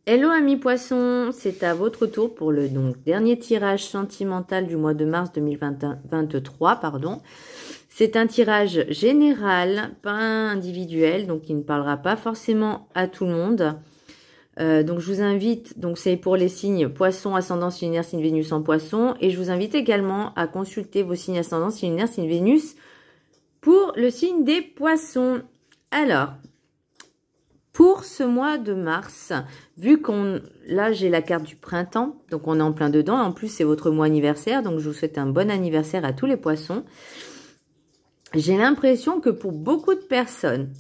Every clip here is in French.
Hello amis poissons, c'est à votre tour pour le dernier tirage sentimental du mois de mars 2023. C'est un tirage général, pas individuel, donc il ne parlera pas forcément à tout le monde. Donc je vous invite, donc c'est pour les signes poisson, ascendant, signe lunaire, signe Vénus en poisson. Et je vous invite également à consulter vos signes ascendant, signe lunaire, signe Vénus pour le signe des poissons. Alors, pour ce mois de mars, vu là j'ai la carte du printemps, donc on est en plein dedans. En plus c'est votre mois anniversaire, donc je vous souhaite un bon anniversaire à tous les poissons. J'ai l'impression que pour beaucoup de personnes,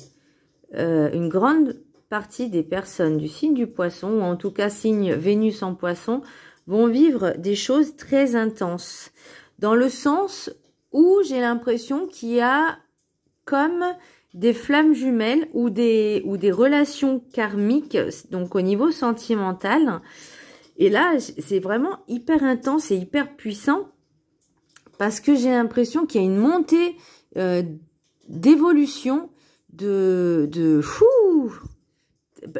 une grande partie des personnes du signe du poisson, ou en tout cas signe Vénus en poisson, vont vivre des choses très intenses. Dans le sens où j'ai l'impression qu'il y a comme des flammes jumelles ou des relations karmiques, donc au niveau sentimental. Et là, c'est vraiment hyper intense et hyper puissant parce que j'ai l'impression qu'il y a une montée d'évolution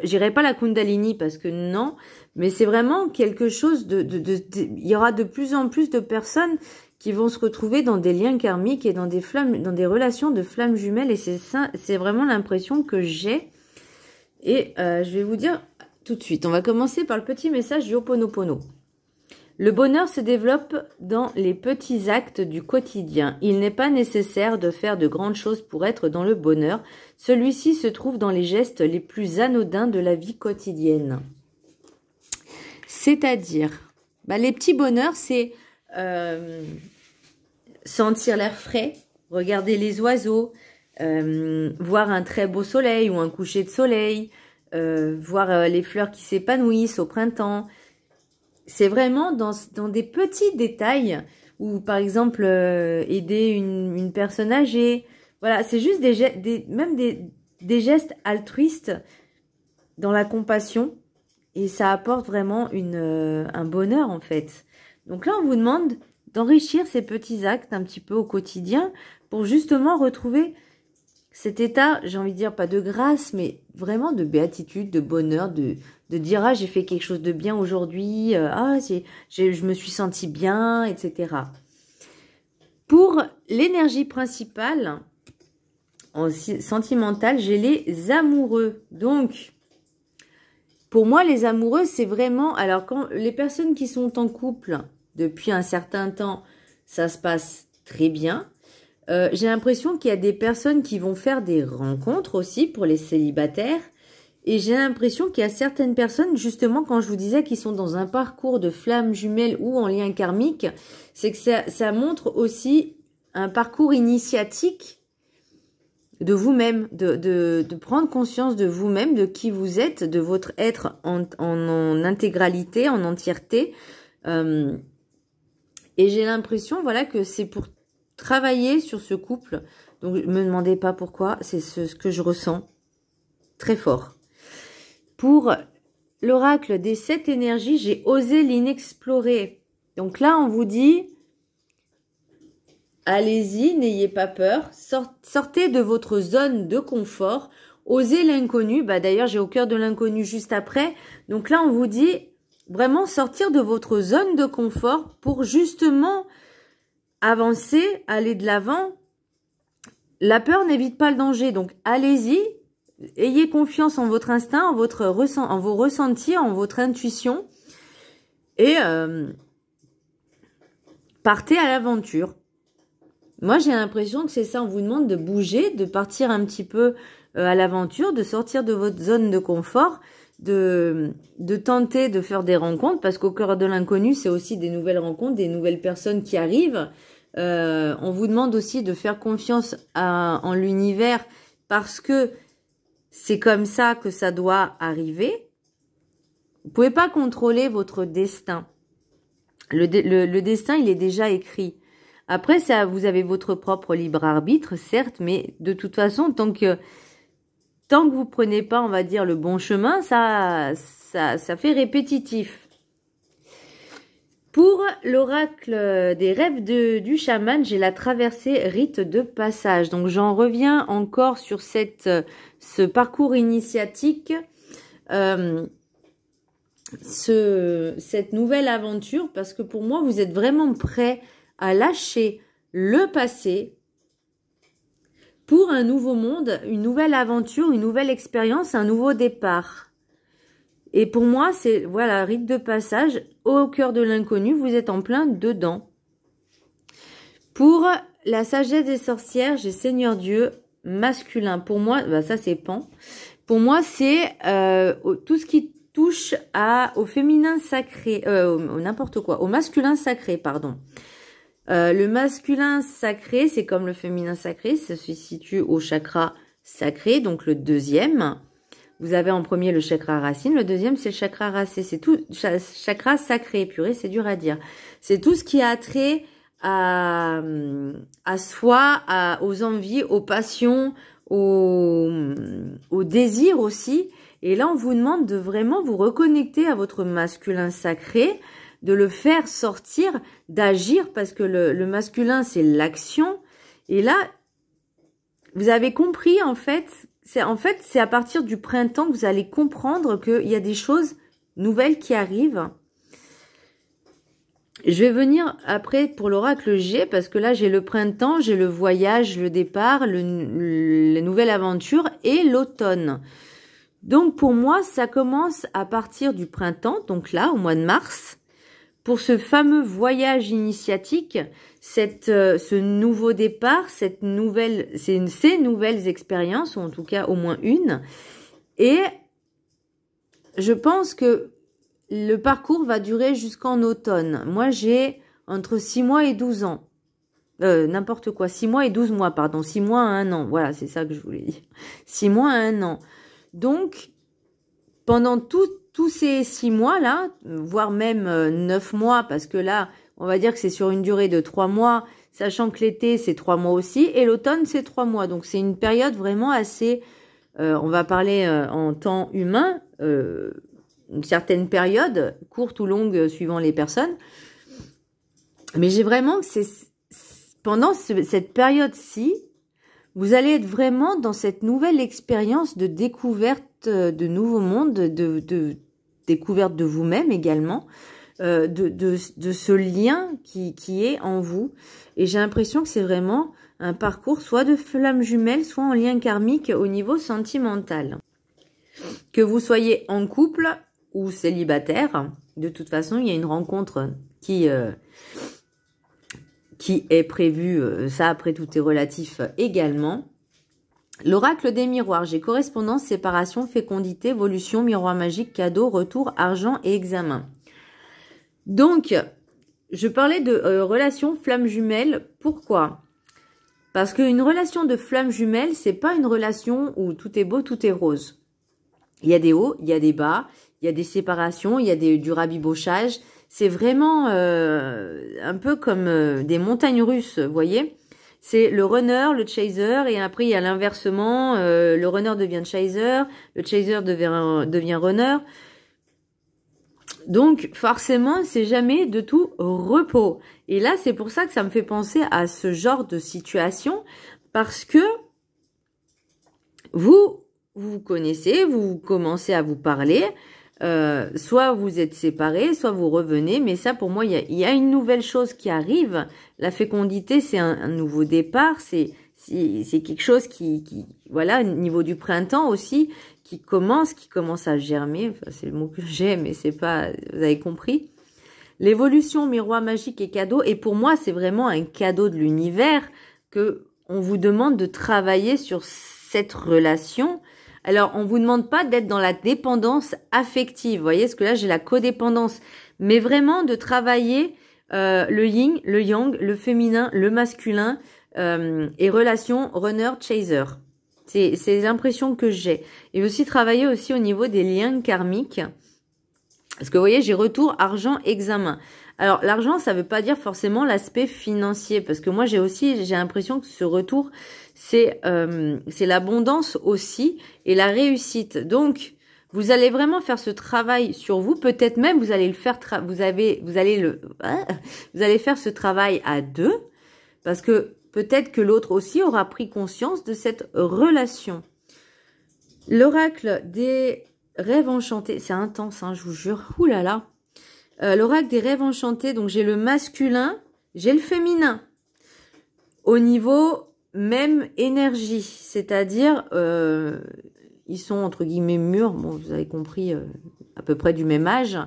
j'irai pas la Kundalini parce que non, mais c'est vraiment quelque chose il y aura de plus en plus de personnes qui vont se retrouver dans des liens karmiques et dans des flammes, dans des relations de flammes jumelles. Et c'est ça, c'est vraiment l'impression que j'ai. Et je vais vous dire tout de suite. On va commencer par le petit message du Ho'oponopono. Le bonheur se développe dans les petits actes du quotidien. Il n'est pas nécessaire de faire de grandes choses pour être dans le bonheur. Celui-ci se trouve dans les gestes les plus anodins de la vie quotidienne. C'est-à-dire, les petits bonheurs, c'est sentir l'air frais, regarder les oiseaux, voir un très beau soleil ou un coucher de soleil, voir les fleurs qui s'épanouissent au printemps. C'est vraiment dans des petits détails ou par exemple aider une personne âgée. Voilà, c'est juste des gestes altruistes dans la compassion et ça apporte vraiment un bonheur en fait. Donc là, on vous demande d'enrichir ces petits actes un petit peu au quotidien pour justement retrouver cet état, j'ai envie de dire, pas de grâce, mais vraiment de béatitude, de bonheur, de dire « Ah, j'ai fait quelque chose de bien aujourd'hui, je me suis senti bien, etc. » Pour l'énergie principale, en sentimentale, j'ai les amoureux. Donc, pour moi, les amoureux, c'est vraiment... Alors, quand les personnes qui sont en couple depuis un certain temps, ça se passe très bien. J'ai l'impression qu'il y a des personnes qui vont faire des rencontres aussi pour les célibataires. Et j'ai l'impression qu'il y a certaines personnes, justement, quand je vous disais qu'ils sont dans un parcours de flammes jumelles ou en lien karmique, c'est que ça montre aussi un parcours initiatique de vous-même, de prendre conscience de vous-même, de qui vous êtes, de votre être en intégralité, en entièreté. Et j'ai l'impression, voilà, que c'est pour travailler sur ce couple. Donc, ne me demandez pas pourquoi, c'est ce que je ressens très fort. Pour l'oracle des 7 énergies, j'ai osé l'inexploré. Donc là, on vous dit, allez-y, n'ayez pas peur, sortez de votre zone de confort, osez l'inconnu. D'ailleurs, j'ai au cœur de l'inconnu juste après. Donc là, on vous dit vraiment sortir de votre zone de confort pour justement avancer, aller de l'avant. La peur n'évite pas le danger, donc allez-y, ayez confiance en votre instinct, en vos ressentis, en votre intuition et partez à l'aventure. Moi, j'ai l'impression que c'est ça, on vous demande de bouger, de partir un petit peu à l'aventure, de sortir de votre zone de confort, de tenter de faire des rencontres, parce qu'au cœur de l'inconnu, c'est aussi des nouvelles rencontres, des nouvelles personnes qui arrivent. On vous demande aussi de faire confiance en l'univers, parce que c'est comme ça que ça doit arriver. Vous pouvez pas contrôler votre destin. Le destin, il est déjà écrit. Après, ça, vous avez votre propre libre arbitre, certes, mais de toute façon, tant que vous prenez pas, on va dire, le bon chemin, ça fait répétitif. Pour l'oracle des rêves du chaman, j'ai la traversée rite de passage. Donc, j'en reviens encore sur ce parcours initiatique cette nouvelle aventure, parce que pour moi, vous êtes vraiment prêt à lâcher le passé pour un nouveau monde, une nouvelle aventure, une nouvelle expérience, un nouveau départ. Et pour moi, c'est, voilà, rite de passage, au cœur de l'inconnu, vous êtes en plein dedans. Pour la sagesse des sorcières, j'ai Seigneur Dieu masculin. Pour moi, bah ça c'est Pan. Pour moi, c'est tout ce qui touche au féminin sacré, n'importe quoi, au masculin sacré, pardon. Le masculin sacré, c'est comme le féminin sacré, ça se situe au chakra sacré, donc le deuxième. Vous avez en premier le chakra racine, le deuxième c'est le chakra racé, c'est tout, chakra sacré, purée, c'est dur à dire. C'est tout ce qui a trait à soi, aux envies, aux passions, aux désirs aussi. Et là, on vous demande de vraiment vous reconnecter à votre masculin sacré, de le faire sortir, d'agir, parce que le masculin, c'est l'action. Et là, vous avez compris, en fait, c'est à partir du printemps que vous allez comprendre qu'il y a des choses nouvelles qui arrivent. Je vais venir après pour l'oracle G, parce que là, j'ai le printemps, j'ai le voyage, le départ, la nouvelle aventure et l'automne. Donc, pour moi, ça commence à partir du printemps, donc là, au mois de mars, pour ce fameux voyage initiatique, ce nouveau départ, ces nouvelles expériences, ou en tout cas au moins une. Et je pense que le parcours va durer jusqu'en automne. Moi, j'ai entre 6 mois et 12 ans. N'importe quoi, 6 mois et 12 mois, pardon. 6 mois à 1 an. Voilà, c'est ça que je voulais dire. 6 mois à 1 an. Donc, pendant tous ces 6 mois-là, voire même 9 mois, parce que là, on va dire que c'est sur une durée de 3 mois, sachant que l'été, c'est 3 mois aussi, et l'automne, c'est 3 mois. Donc, c'est une période vraiment assez, on va parler en temps humain, une certaine période, courte ou longue, suivant les personnes. Mais j'ai vraiment que pendant cette période-ci, vous allez être vraiment dans cette nouvelle expérience de découverte de nouveaux mondes, de découverte de vous-même également, de ce lien qui est en vous. Et j'ai l'impression que c'est vraiment un parcours soit de flamme jumelle, soit en lien karmique au niveau sentimental. Que vous soyez en couple ou célibataire, de toute façon, il y a une rencontre qui est prévue, ça après tout est relatif également. L'oracle des miroirs, j'ai correspondance, séparation, fécondité, évolution, miroir magique, cadeau, retour, argent et examen. Donc, je parlais de relation flamme jumelle. Pourquoi? Parce qu'une relation de flamme jumelle, c'est pas une relation où tout est beau, tout est rose. Il y a des hauts, il y a des bas, il y a des séparations, il y a du rabibochage. C'est vraiment un peu comme des montagnes russes, vous voyez. C'est le runner, le chaser, et après il y a l'inversement. Le runner devient chaser, le chaser devient runner. Donc forcément, c'est jamais de tout repos. Et là, c'est pour ça que ça me fait penser à ce genre de situation, parce que vous connaissez, vous commencez à vous parler, soit vous êtes séparés, soit vous revenez, mais ça pour moi, il y a une nouvelle chose qui arrive. La fécondité, c'est un nouveau départ, c'est quelque chose qui voilà, au niveau du printemps aussi, qui commence à germer, enfin, c'est le mot que j'ai, mais c'est pas, vous avez compris. L'évolution, miroir magique et cadeau, et pour moi, c'est vraiment un cadeau de l'univers que on vous demande de travailler sur cette relation. Alors, on vous demande pas d'être dans la dépendance affective, vous voyez, parce que là, j'ai la codépendance, mais vraiment de travailler le yin, le yang, le féminin, le masculin, et relation runner-chaser. C'est les impressions que j'ai. Et aussi travailler aussi au niveau des liens karmiques. Parce que vous voyez, j'ai retour, argent, examen. Alors, l'argent, ça veut pas dire forcément l'aspect financier. Parce que moi, j'ai l'impression que ce retour, c'est l'abondance aussi et la réussite. Donc, vous allez vraiment faire ce travail sur vous. Peut-être même, vous allez le faire, vous allez faire ce travail à deux. Parce que peut-être que l'autre aussi aura pris conscience de cette relation. L'oracle des rêves enchantés. C'est intense, hein, je vous jure. Ouh là là. L'oracle des rêves enchantés. Donc, j'ai le masculin, j'ai le féminin. Au niveau même énergie. C'est-à-dire, ils sont entre guillemets mûrs. Bon, vous avez compris, à peu près du même âge.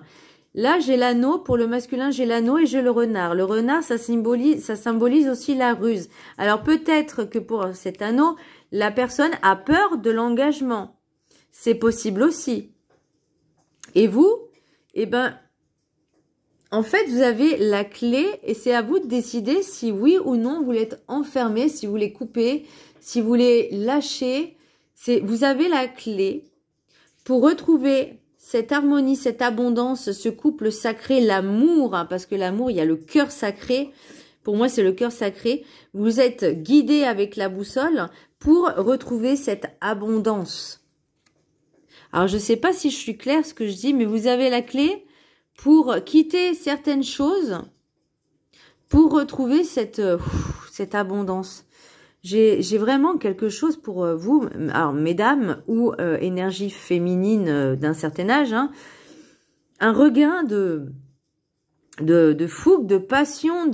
Là, j'ai l'anneau. Pour le masculin, j'ai l'anneau et j'ai le renard. Le renard, ça symbolise aussi la ruse. Alors, peut-être que pour cet anneau, la personne a peur de l'engagement. C'est possible aussi. Et vous, eh ben, en fait, vous avez la clé et c'est à vous de décider si oui ou non vous voulez être enfermé, si vous voulez couper, si vous voulez lâcher. Vous avez la clé pour retrouver cette harmonie, cette abondance, ce couple sacré, l'amour, hein, parce que l'amour, il y a le cœur sacré. Pour moi, c'est le cœur sacré. Vous êtes guidé avec la boussole pour retrouver cette abondance. Alors, je ne sais pas si je suis claire ce que je dis, mais vous avez la clé pour quitter certaines choses, pour retrouver cette abondance. J'ai vraiment quelque chose pour vous, alors mesdames ou énergie féminine d'un certain âge, hein, un regain de fougue, de passion,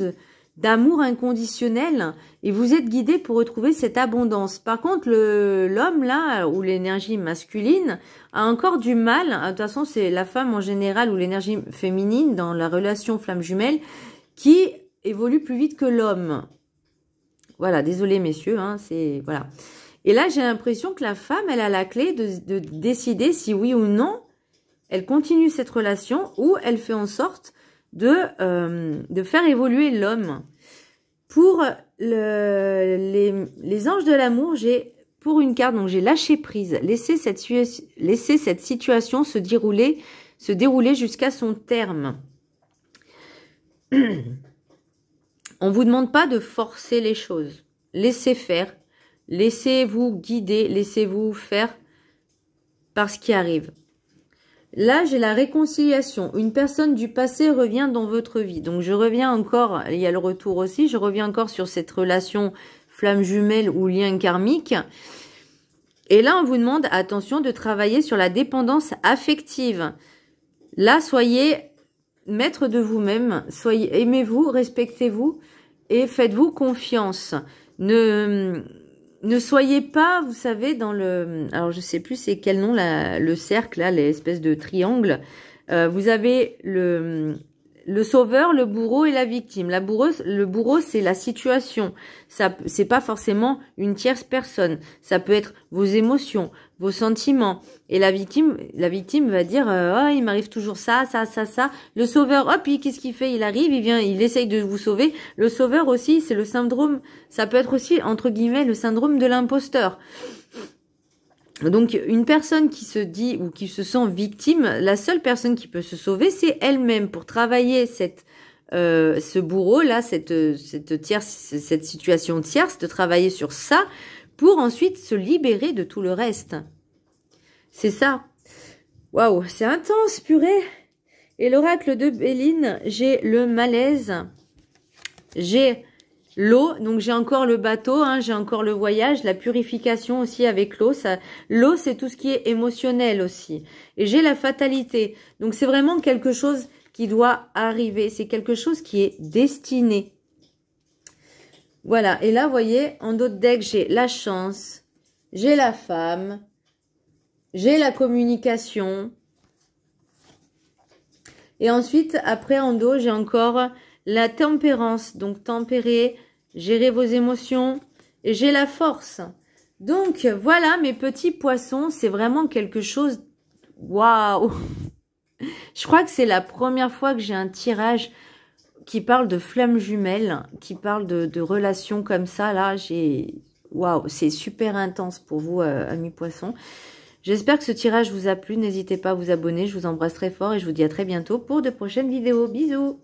d'amour inconditionnel, et vous êtes guidé pour retrouver cette abondance. Par contre, l'homme là, ou l'énergie masculine, a encore du mal, de toute façon c'est la femme en général, ou l'énergie féminine dans la relation flamme jumelle, qui évolue plus vite que l'homme. Voilà, désolé messieurs, hein, c'est voilà. Et là, j'ai l'impression que la femme, elle a la clé de décider si oui ou non, elle continue cette relation ou elle fait en sorte de faire évoluer l'homme. Pour les anges de l'amour, j'ai pour une carte, donc j'ai lâché prise, laisser cette situation se dérouler jusqu'à son terme. On vous demande pas de forcer les choses. Laissez faire. Laissez-vous guider. Laissez-vous faire par ce qui arrive. Là, j'ai la réconciliation. Une personne du passé revient dans votre vie. Donc, je reviens encore, il y a le retour aussi, je reviens encore sur cette relation flamme jumelle ou lien karmique. Et là, on vous demande, attention, de travailler sur la dépendance affective. Là, soyez maître de vous-même, aimez-vous, respectez-vous et faites-vous confiance. Ne soyez pas, vous savez, dans le... Alors, je sais plus c'est quel nom, le cercle, là, l'espèce de triangle. Vous avez le sauveur, le bourreau et la victime. Le bourreau, c'est la situation. C'est pas forcément une tierce personne. Ça peut être vos émotions, vos sentiments. Et la victime va dire oh, il m'arrive toujours ça. Le sauveur, hop, qu'est-ce qu'il fait? Il arrive, il essaye de vous sauver. Le sauveur aussi, c'est le syndrome. Ça peut être aussi entre guillemets le syndrome de l'imposteur. Donc, une personne qui se dit ou qui se sent victime, la seule personne qui peut se sauver, c'est elle-même. Pour travailler ce bourreau-là, cette situation tierce, de travailler sur ça, pour ensuite se libérer de tout le reste. C'est ça. Waouh, c'est intense, purée. Et l'oracle de Béline, j'ai le malaise, j'ai l'eau, donc j'ai encore le bateau, hein, j'ai encore le voyage, la purification aussi avec l'eau. L'eau, c'est tout ce qui est émotionnel aussi. Et j'ai la fatalité. Donc c'est vraiment quelque chose qui doit arriver. C'est quelque chose qui est destiné. Voilà. Et là, vous voyez, en d'autres decks, j'ai la chance, j'ai la femme, j'ai la communication. Et ensuite, après, en dos, j'ai encore la tempérance. Donc, tempérer, gérer vos émotions. Et j'ai la force. Donc, voilà, mes petits poissons. C'est vraiment quelque chose... Waouh! Je crois que c'est la première fois que j'ai un tirage qui parle de flamme jumelle, qui parle de relations comme ça. Là, waouh, c'est super intense pour vous, amis poissons. J'espère que ce tirage vous a plu. N'hésitez pas à vous abonner. Je vous embrasse très fort et je vous dis à très bientôt pour de prochaines vidéos. Bisous!